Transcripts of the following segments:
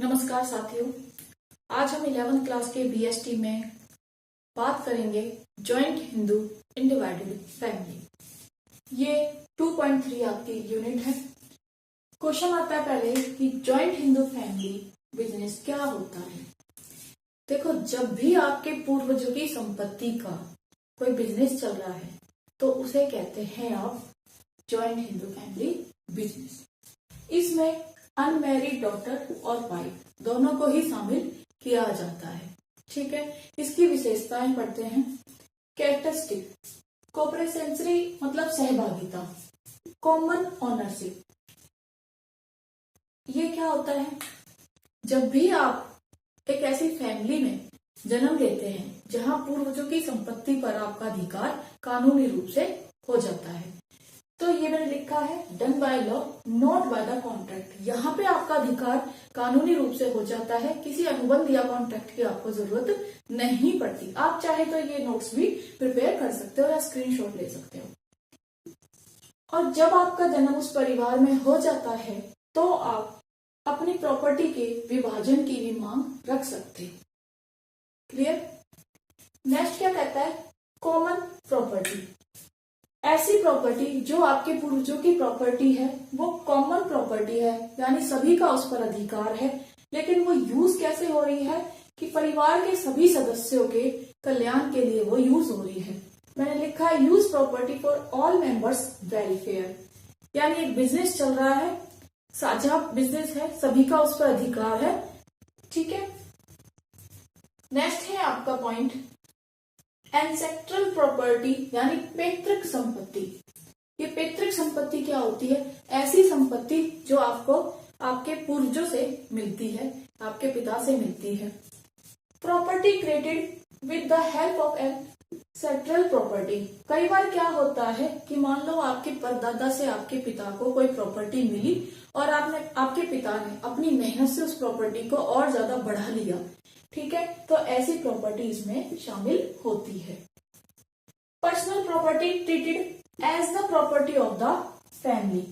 नमस्कार साथियों, आज हम 11th क्लास के बीएसटी में बात करेंगे जॉइंट हिंदू इनडिवाइडेड फैमिली। ये 2.3 आपकी यूनिट है। क्वेश्चन आता है पहले कि जॉइंट हिंदू फैमिली बिजनेस क्या होता है। देखो, जब भी आपके पूर्वजों की संपत्ति का कोई बिजनेस चल रहा है तो उसे कहते हैं आप जॉइंट हिंदू फैमिली बिजनेस। इसमें अनमैरिड डॉटर और वाइफ दोनों को ही शामिल किया जाता है। ठीक है, इसकी विशेषताएं पढ़ते हैं। कैरेक्टरिस्टिक, कोऑपरेसेंसरी मतलब सहभागिता, कॉमन ओनरशिप। ये क्या होता है? जब भी आप एक ऐसी फैमिली में जन्म लेते हैं जहां पूर्वजों की संपत्ति पर आपका अधिकार कानूनी रूप से हो जाता है, तो ये मैंने लिखा है done by law not by the contract. यहाँ पे आपका अधिकार कानूनी रूप से हो जाता है, किसी अनुबंध या कॉन्ट्रैक्ट की आपको जरूरत नहीं पड़ती। आप चाहे तो ये नोट्स भी प्रिपेयर कर सकते हो या स्क्रीनशॉट ले सकते हो। और जब आपका जन्म उस परिवार में हो जाता है तो आप अपनी प्रॉपर्टी के विभाजन की भी मांग रख सकते हो। क्लियर? नेक्स्ट क्या कहता है? Common property. ऐसी प्रॉपर्टी जो आपके पूर्वजों की प्रॉपर्टी है वो कॉमन प्रॉपर्टी है, यानी सभी का उस पर अधिकार है, लेकिन वो यूज कैसे हो रही है कि परिवार के सभी सदस्यों के कल्याण के लिए वो यूज हो रही है। मैंने लिखा है use property for all members welfare, यानी एक बिजनेस चल रहा है, साझा बिजनेस है, सभी का उस पर अधिकार है। ठीक है, नेक्स्ट है आपका पॉइंट एंसेस्ट्रल प्रॉपर्टी, यानी पैतृक संपत्ति। ये पैतृक संपत्ति क्या होती है? ऐसी संपत्ति जो आपको आपके पूर्वजों से मिलती है, आपके पिता से मिलती है। Property created with the help of ancestral property. कई बार क्या होता है कि मान लो आपके परदादा से आपके पिता को कोई प्रॉपर्टी मिली और आपके पिता ने अपनी मेहनत से उस प्रॉपर्टी को और ज्यादा बढ़ा लिया। ठीक है, तो ऐसी प्रॉपर्टी इसमें शामिल होती है। Personal property treated as the property of the family.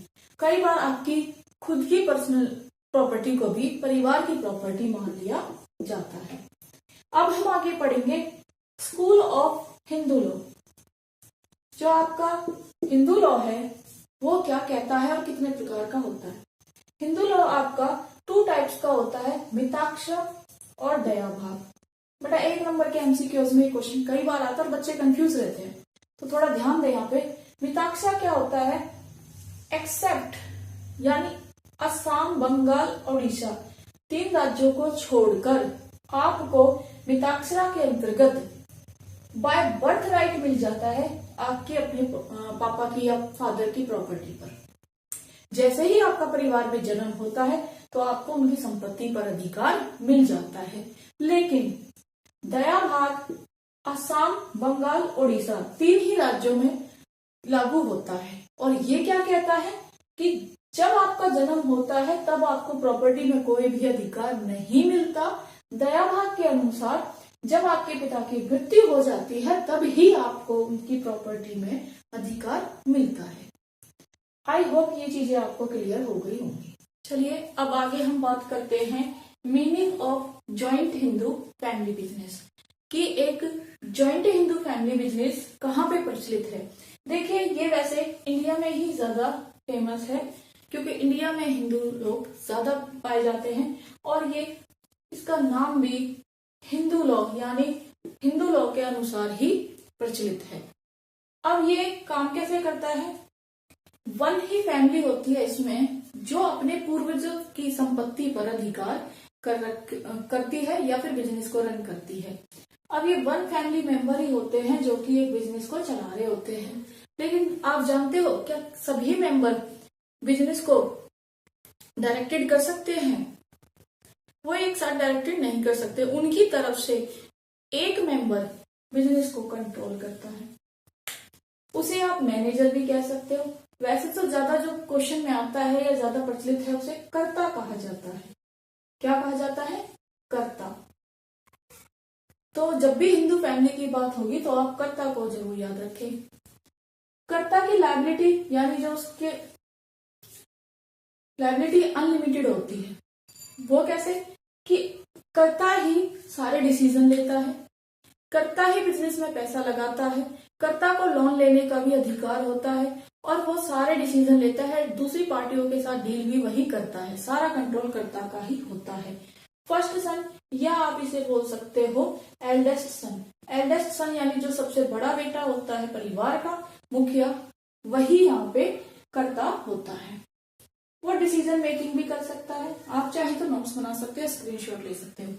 कई बार आपकी खुद की पर्सनल प्रॉपर्टी को भी परिवार की प्रॉपर्टी मान लिया जाता है। अब हम आगे पढ़ेंगे स्कूल ऑफ हिंदू लॉ। जो आपका हिंदू लॉ है वो क्या कहता है और कितने प्रकार का होता है? हिंदू लॉ आपका 2 टाइप्स का होता है, मिताक्षर और दया भाग। बेटा 1 नंबर के एमसीक्यूज में क्वेश्चन कई बार आता है और बच्चे कंफ्यूज रहते हैं, तो थोड़ा ध्यान दें। यहाँ पे मिताक्षर क्या होता है? एक्सेप्ट, यानी असम, बंगाल, उड़ीसा 3 राज्यों को छोड़कर आपको मिताक्षरा के अंतर्गत बाय बर्थ राइट मिल जाता है आपके अपने पापा की या फादर की प्रॉपर्टी पर। जैसे ही आपका परिवार में जन्म होता है तो आपको उनकी संपत्ति पर अधिकार मिल जाता है। लेकिन दया भाग असम, बंगाल, उड़ीसा 3 ही राज्यों में लागू होता है। और ये क्या कहता है कि जब आपका जन्म होता है तब आपको प्रॉपर्टी में कोई भी अधिकार नहीं मिलता। दया भाग के अनुसार जब आपके पिता की मृत्यु हो जाती है तब ही आपको उनकी प्रॉपर्टी में अधिकार मिलता है। आई होप ये चीजें आपको क्लियर हो गई होंगी। चलिए अब आगे हम बात करते हैं meaning of joint Hindu family business कि एक जॉइंट हिंदू फैमिली बिजनेस कहाँ पे प्रचलित है। देखिए, ये वैसे इंडिया में ही ज्यादा फेमस है क्योंकि इंडिया में हिंदू लोग ज्यादा पाए जाते हैं और ये इसका नाम भी हिंदू लॉ यानी हिंदू लॉ के अनुसार ही प्रचलित है। अब ये काम कैसे करता है? वन ही फैमिली होती है इसमें जो अपने पूर्वजों की संपत्ति पर अधिकार करती है या फिर बिजनेस को रन करती है। अब ये 1 फैमिली मेंबर ही होते हैं जो कि एक बिजनेस को चला रहे होते हैं। लेकिन आप जानते हो क्या सभी मेंबर बिजनेस को डायरेक्टेड कर सकते हैं? वो एक साथ डायरेक्टेड नहीं कर सकते। उनकी तरफ से एक मेंबर बिजनेस को कंट्रोल करता है, उसे आप मैनेजर भी कह सकते हो। वैसे तो ज्यादा जो क्वेश्चन में आता है या ज्यादा प्रचलित है उसे कर्ता कहा जाता है। क्या कहा जाता है? कर्ता। तो जब भी हिंदू फैमिली की बात होगी तो आप कर्ता को जरूर याद रखें। कर्ता की लायबिलिटी यानी जो उसके लायबिलिटी अनलिमिटेड होती है। वो कैसे? कि कर्ता ही सारे डिसीजन लेता है, कर्ता ही बिजनेस में पैसा लगाता है, कर्ता को लोन लेने का भी अधिकार होता है और वो सारे डिसीजन लेता है। दूसरी पार्टियों के साथ डील भी वही करता है, सारा कंट्रोल कर्ता का ही होता है। फर्स्ट सन, या आप इसे बोल सकते हो एल्डेस्ट सन। एल्डेस्ट सन यानी जो सबसे बड़ा बेटा होता है परिवार का, मुखिया, वही यहाँ पे कर्ता होता है। वो डिसीजन मेकिंग भी कर सकता है। आप चाहे तो नोट्स बना सकते हो, स्क्रीनशॉट ले सकते हो।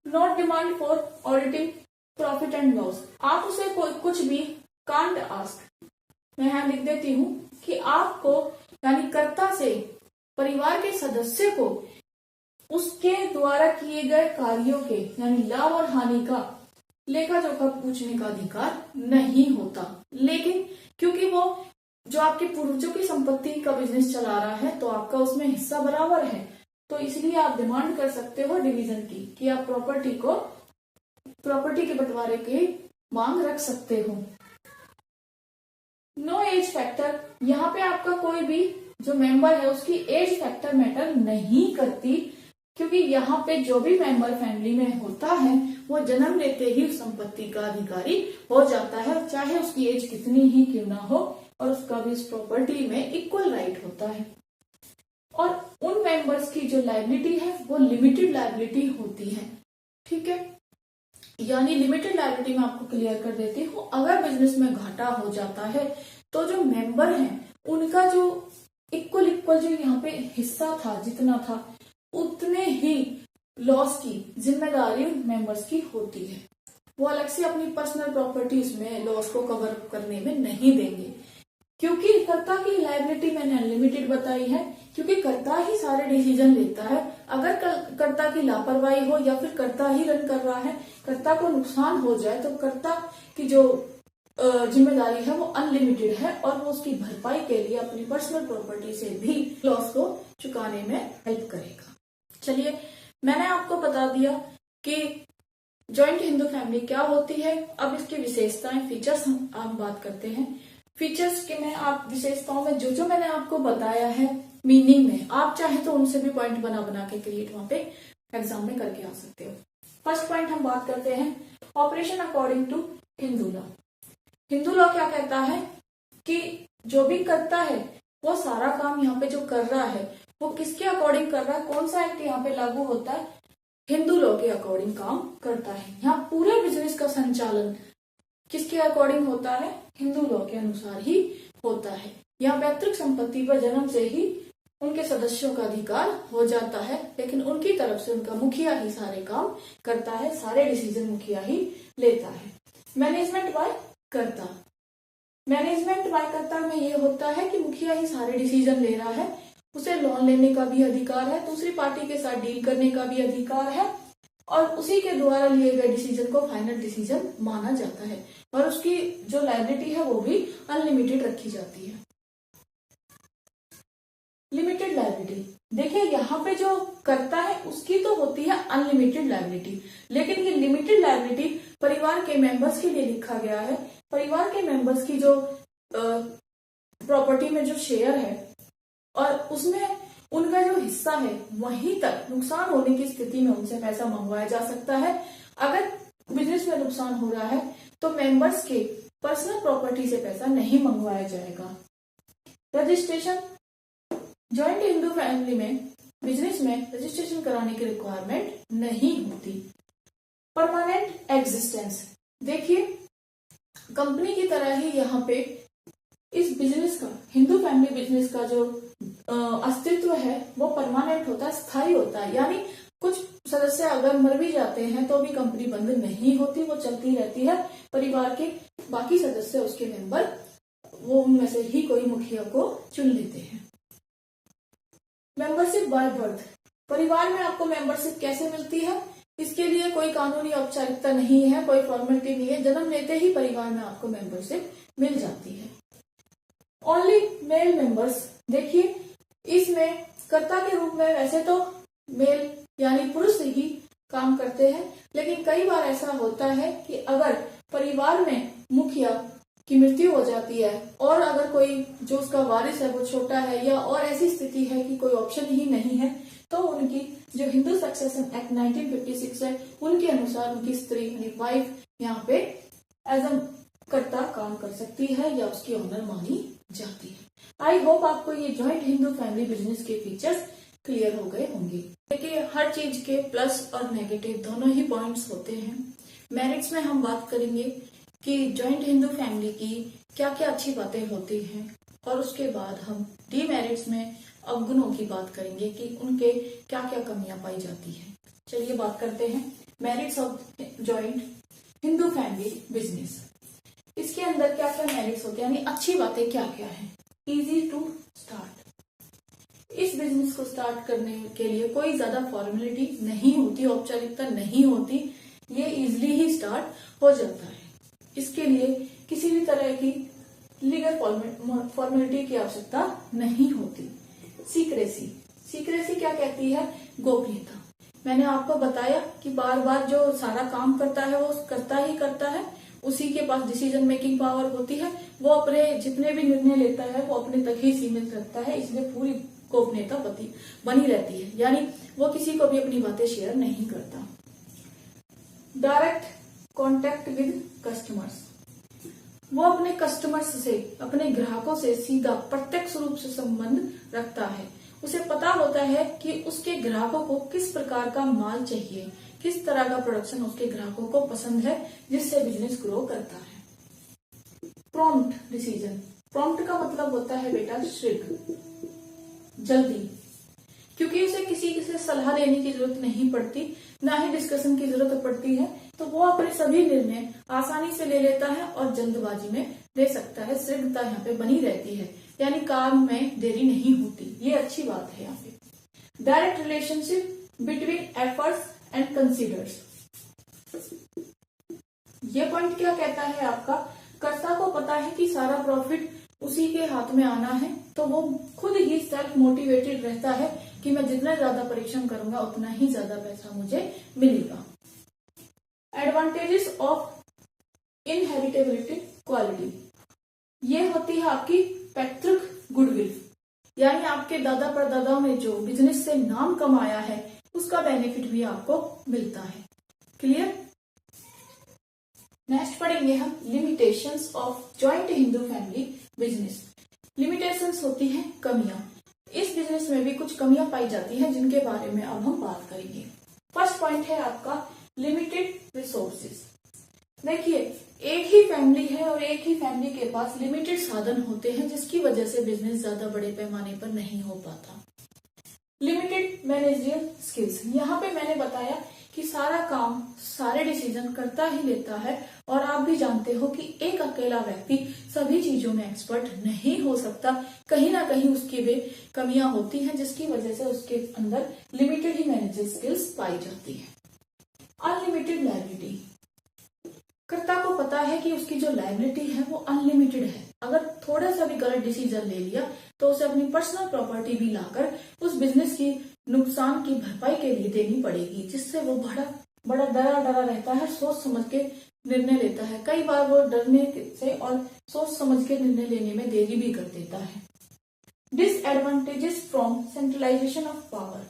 Not demand for auditing profit and loss. आप उसे कोई कुछ भी कांट आस्क, मैं यहां लिख देती हूं कि आपको यानी कर्ता से परिवार के सदस्य को उसके द्वारा किए गए कार्यों के यानी लाभ और हानि का लेखा जोखा पूछने का अधिकार नहीं होता। लेकिन क्योंकि वो जो आपके पूर्वजों की संपत्ति का बिजनेस चला रहा है तो आपका उसमें हिस्सा बराबर है, तो इसलिए आप डिमांड कर सकते हो डिवीजन की, कि आप प्रॉपर्टी के बंटवारे की मांग रख सकते हो। नो एज फैक्टर, यहाँ पे आपका कोई भी जो मेंबर है उसकी एज फैक्टर मैटर नहीं करती, क्योंकि यहाँ पे जो भी मेंबर फैमिली में होता है वो जन्म लेते ही संपत्ति का अधिकारी हो जाता है, चाहे उसकी एज कितनी ही क्यों ना हो, और उसका भी इस प्रॉपर्टी में इक्वल राइट होता है। और उन मेंबर्स की जो लायबिलिटी है वो लिमिटेड लायबिलिटी होती है। ठीक है, यानी लिमिटेड लायबिलिटी में आपको क्लियर कर देती हूँ। अगर बिजनेस में घाटा हो जाता है तो जो मेंबर हैं उनका जो इक्वल जो यहाँ पे हिस्सा था, जितना था उतने ही लॉस की जिम्मेदारी मेंबर्स की होती है। वो अलग से अपनी पर्सनल प्रॉपर्टीज में लॉस को कवर करने में नहीं देंगे, क्योंकि कर्ता की लायबिलिटी मैंने अनलिमिटेड बताई है, क्योंकि कर्ता ही सारे डिसीजन लेता है। अगर कर्ता की लापरवाही हो या फिर कर्ता ही रन कर रहा है, कर्ता को नुकसान हो जाए तो कर्ता की जो जिम्मेदारी है वो अनलिमिटेड है और वो उसकी भरपाई के लिए अपनी पर्सनल प्रॉपर्टी से भी लॉस को चुकाने में हेल्प करेगा। चलिए, मैंने आपको बता दिया कि जॉइंट हिंदू फैमिली क्या होती है। अब इसकी विशेषताएं, फीचर्स हम बात करते हैं। फीचर्स के में आप विशेषताओं में जो मैंने आपको बताया है मीनिंग में, आप चाहे तो उनसे भी पॉइंट बना के क्रिएट वहां पे एग्जाम में करके आ सकते हो। फर्स्ट पॉइंट हम बात करते हैं operation according to Hindu law. Hindu law क्या कहता है कि जो भी करता है वो सारा काम यहाँ पे जो कर रहा है वो किसके अकॉर्डिंग कर रहा है, कौन सा एक्ट यहाँ पे लागू होता है, हिंदू लॉ के अकॉर्डिंग काम करता है। यहाँ पूरे बिजनेस का संचालन किसके अकॉर्डिंग होता है, हिंदू लॉ के अनुसार ही होता है। यहाँ पैतृक संपत्ति पर जन्म से ही उनके सदस्यों का अधिकार हो जाता है, लेकिन उनकी तरफ से उनका मुखिया ही सारे काम करता है, सारे डिसीजन मुखिया ही लेता है। मैनेजमेंट बाय कर्ता, मैनेजमेंट बाय कर्ता में ये होता है कि मुखिया ही सारे डिसीजन ले रहा है, उसे लोन लेने का भी अधिकार है, दूसरी पार्टी के साथ डील करने का भी अधिकार है और उसी के द्वारा लिए गए डिसीजन को फाइनल डिसीजन माना जाता है और उसकी जो लायबिलिटी है वो भी अनलिमिटेड रखी जाती है। लिमिटेड लायबिलिटी, देखिए यहाँ पे जो करता है उसकी तो होती है अनलिमिटेड लायबिलिटी, लेकिन ये लिमिटेड लायबिलिटी परिवार के मेंबर्स के लिए लिखा गया है। परिवार के मेंबर्स की जो प्रॉपर्टी में जो शेयर है और उसमें उनका जो हिस्सा है वहीं तक नुकसान होने की स्थिति में उनसे पैसा मंगवाया जा सकता है। अगर बिजनेस में नुकसान हो रहा है तो मेंबर्स के पर्सनल प्रॉपर्टी से पैसा नहीं मंगवाया जाएगा। रजिस्ट्रेशन, जॉइंट हिंदू फैमिली में बिजनेस में रजिस्ट्रेशन कराने की रिक्वायरमेंट नहीं होती। परमानेंट एग्जिस्टेंस, देखिए कंपनी की तरह ही यहाँ पे इस बिजनेस का, हिंदू फैमिली बिजनेस का जो अस्तित्व है वो परमानेंट होता है, स्थायी होता है। यानी कुछ सदस्य अगर मर भी जाते हैं तो भी कंपनी बंद नहीं होती, वो चलती रहती है। परिवार के बाकी सदस्य, उसके मेंबर, वो उनमें से ही कोई मुखिया को चुन लेते हैं। मेंबरशिप बाय बर्थ, परिवार में आपको मेंबरशिप कैसे मिलती है, इसके लिए कोई कानूनी औपचारिकता नहीं है, कोई फॉर्मेलिटी नहीं है, जन्म लेते ही परिवार में आपको मेंबरशिप मिल जाती है। ओनली मेल मेंबर्स, देखिए इसमें कर्ता के रूप में वैसे तो मेल यानी पुरुष ही काम करते हैं, लेकिन कई बार ऐसा होता है कि अगर परिवार में मुखिया की मृत्यु हो जाती है और अगर कोई जो उसका वारिस है वो छोटा है या और ऐसी स्थिति है कि कोई ऑप्शन ही नहीं है, तो उनकी जो हिंदू सक्सेशन एक्ट 1956 है उनके अनुसार उनकी स्त्री यानी वाइफ यहाँ पे एज अ कर्ता काम कर सकती है या उसकी ऑनर मानी जाती है। आई होप आपको ये जॉइंट हिंदू फैमिली बिजनेस के फीचर्स क्लियर हो गए होंगे। देखिए हर चीज के प्लस और नेगेटिव दोनों ही पॉइंट्स होते हैं। मेरिट्स में हम बात करेंगे कि जॉइंट हिंदू फैमिली की क्या क्या अच्छी बातें होती हैं और उसके बाद हम डीमेरिट्स में अवगुणों की बात करेंगे कि उनके क्या क्या कमियां पाई जाती हैं। चलिए बात करते हैं merits of joint Hindu family business. इसके अंदर क्या क्या मेरिट्स होते हैं यानी अच्छी बातें क्या क्या है। Easy to start. इस बिजनेस को स्टार्ट करने के लिए कोई ज्यादा फॉर्मेलिटी नहीं होती, औपचारिकता नहीं होती, ये इजिली ही स्टार्ट हो जाता है। इसके लिए किसी भी तरह की लीगल फॉर्मेलिटी की आवश्यकता नहीं होती। सीक्रेसी। सीक्रेसी क्या कहती है? गोपनीयता। मैंने आपको बताया कि बार बार जो सारा काम करता है वो करता ही करता है, उसी के पास डिसीजन मेकिंग पावर होती है, वो अपने जितने भी निर्णय लेता है वो अपने तक ही सीमित रखता है, इसलिए पूरी गोपनीयता बनी रहती है, यानी वो किसी को भी अपनी बातें शेयर नहीं करता। Direct contact with customers. वो अपने कस्टमर्स से, अपने ग्राहकों से सीधा प्रत्यक्ष रूप से संबंध रखता है। उसे पता होता है कि उसके ग्राहकों को किस प्रकार का माल चाहिए, किस तरह का प्रोडक्शन उसके ग्राहकों को पसंद है, जिससे बिजनेस ग्रो करता है। Prompt decision. प्रॉम्प्ट का मतलब होता है बेटा शीघ्र, जल्दी, क्योंकि उसे किसी से सलाह लेने की जरूरत नहीं पड़ती, ना ही डिस्कशन की जरूरत पड़ती है, तो वो अपने सभी निर्णय आसानी से ले लेता है और जल्दबाजी में ले सकता है। शीघ्रता यहाँ पे बनी रहती है, यानी काम में देरी नहीं होती, ये अच्छी बात है यहाँ पे। Direct relationship between efforts and considers. ये पॉइंट क्या कहता है आपका? कर्ता को पता है कि सारा प्रॉफिट उसी के हाथ में आना है, तो वो खुद ही सेल्फ मोटिवेटेड रहता है कि मैं जितना ज्यादा परिश्रम करूंगा उतना ही ज्यादा पैसा मुझे मिलेगा। Advantages of inheritability quality. ये होती है आपकी पैतृक गुडविल, यानी आपके दादा परदादाओं ने जो बिजनेस से नाम कमाया है उसका बेनिफिट भी आपको मिलता है। क्लियर? नेक्स्ट पढ़ेंगे हम limitations of joint Hindu family business. Limitations होती हैं कमियां। इस बिजनेस में भी कुछ कमियां पाई जाती हैं जिनके बारे में अब हम बात करेंगे। फर्स्ट पॉइंट है आपका लिमिटेड रिसोर्सेज। देखिए एक ही फैमिली है और एक ही फैमिली के पास लिमिटेड साधन होते हैं, जिसकी वजह से बिजनेस ज्यादा बड़े पैमाने पर नहीं हो पाता। Limited managerial skills. यहाँ पे मैंने बताया कि सारा काम, सारे डिसीजन करता ही लेता है, और आप भी जानते हो कि एक अकेला व्यक्ति सभी चीजों में एक्सपर्ट नहीं हो सकता, कहीं ना कहीं उसकी भी कमियां होती हैं, जिसकी वजह से उसके अंदर लिमिटेड ही मैनेजर स्किल्स पाई जाती है। Unlimited liability. कर्ता को पता है कि उसकी जो लायबिलिटी है वो अनलिमिटेड है, अगर थोड़ा सा भी गलत डिसीजन ले लिया तो उसे अपनी पर्सनल प्रॉपर्टी भी लाकर उस बिजनेस की नुकसान की भरपाई के लिए देनी पड़ेगी, जिससे वो बड़ा डरा रहता है, सोच समझ के निर्णय लेता है। कई बार वो डरने से और सोच समझ के निर्णय लेने में देरी भी कर देता है। Disadvantages from centralisation of power.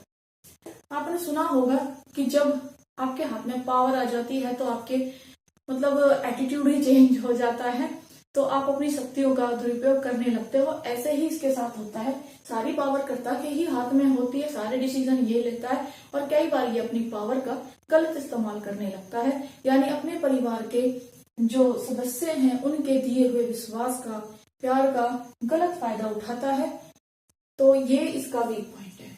आपने सुना होगा कि जब आपके हाथ में पावर आ जाती है तो आपके मतलब एटीट्यूड ही चेंज हो जाता है, तो आप अपनी शक्तियों का दुरुपयोग करने लगते हो। ऐसे ही इसके साथ होता है, सारी पावर कर्ता के ही हाथ में होती है, सारे डिसीजन ये लेता है, और कई बार ये अपनी पावर का गलत इस्तेमाल करने लगता है, यानी अपने परिवार के जो सदस्य हैं उनके दिए हुए विश्वास का, प्यार का गलत फायदा उठाता है, तो ये इसका वीक पॉइंट है।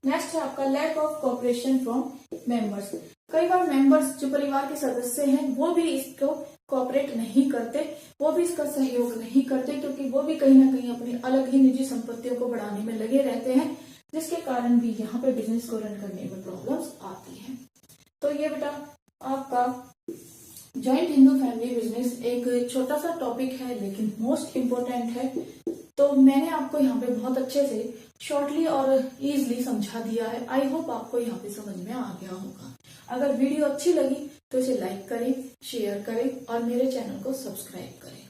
नेक्स्ट है आपका lack of cooperation from members. कई बार मेंबर्स जो परिवार के सदस्य हैं वो भी इसको कोऑपरेट नहीं करते, वो भी इसका सहयोग नहीं करते, क्योंकि वो भी कहीं ना कहीं अपनी अलग ही निजी संपत्तियों को बढ़ाने में लगे रहते हैं, जिसके कारण भी यहाँ पे बिजनेस को रन करने में प्रॉब्लम्स आती हैं। तो ये बेटा आपका जॉइंट हिंदू फैमिली बिजनेस एक छोटा सा टॉपिक है, लेकिन मोस्ट इम्पोर्टेंट है। तो मैंने आपको यहाँ पे बहुत अच्छे से शॉर्टली और इजीली समझा दिया है। आई होप आपको यहाँ पे समझ में आ गया होगा। अगर वीडियो अच्छी लगी तो इसे लाइक करें, शेयर करें और मेरे चैनल को सब्सक्राइब करें।